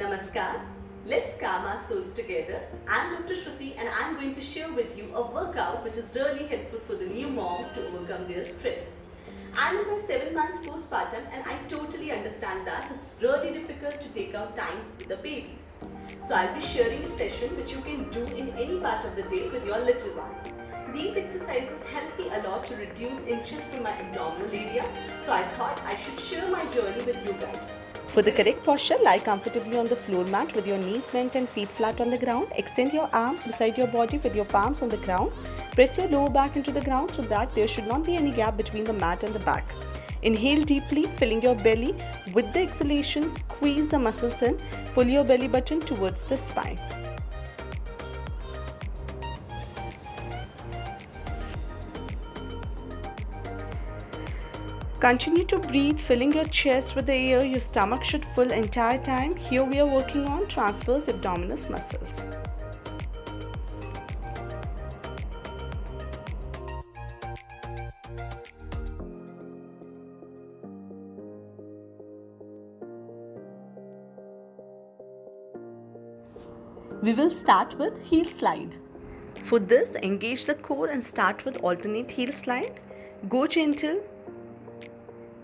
Namaskar. Let's calm our souls together. I'm Dr. Shruti and I'm going to share with you a workout which is really helpful for the new moms to overcome their stress. I'm in my 7 months postpartum and I totally understand that it's really difficult to take out time with the babies. So I'll be sharing a session which you can do in any part of the day with your little ones. These exercises help me a lot to reduce inches from my abdominal area, so I thought I should share my journey with you guys. For the correct posture, lie comfortably on the floor mat with your knees bent and feet flat on the ground. Extend your arms beside your body with your palms on the ground. Press your lower back into the ground so that there should not be any gap between the mat and the back. Inhale deeply, filling your belly. With the exhalation, squeeze the muscles in. Pull your belly button towards the spine. Continue to breathe, filling your chest with the air. Your stomach should fill entire time. Here we are working on transverse abdominis muscles. We will start with heel slide. For this, engage the core and start with alternate heel slide. Go gentle.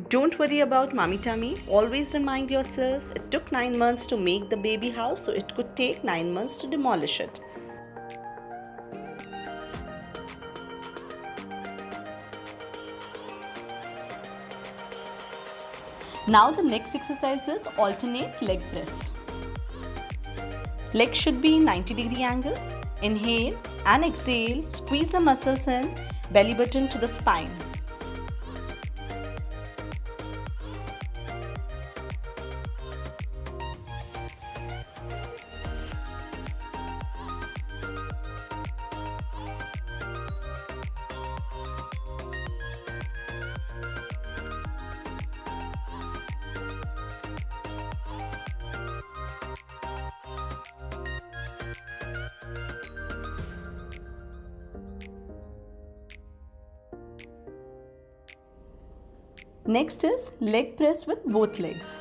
Don't worry about mommy tummy. Always remind yourself it took 9 months to make the baby house, so it could take 9 months to demolish it. Now the next exercise is alternate leg press. Legs should be in 90-degree angle. Inhale and exhale. Squeeze the muscles in. Belly button to the spine. Next is leg press with both legs.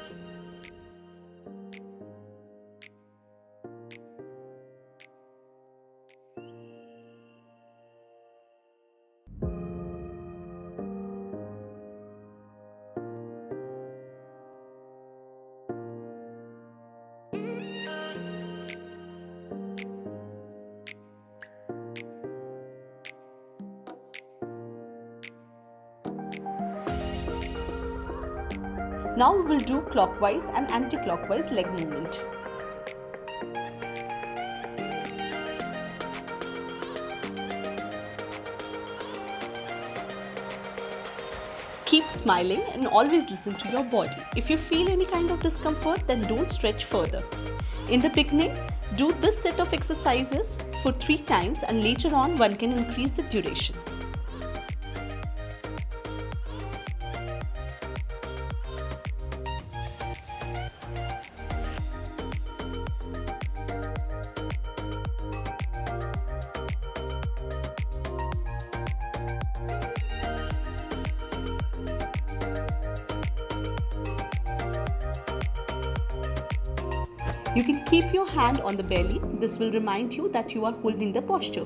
Now we will do clockwise and anti-clockwise leg movement. Keep smiling and always listen to your body. If you feel any kind of discomfort, then don't stretch further. In the beginning, do this set of exercises for 3 times and later on one can increase the duration. You can keep your hand on the belly. This will remind you that you are holding the posture.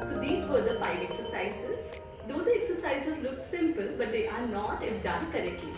So these were the 5 exercises. Though the exercises look simple, but they are not if done correctly.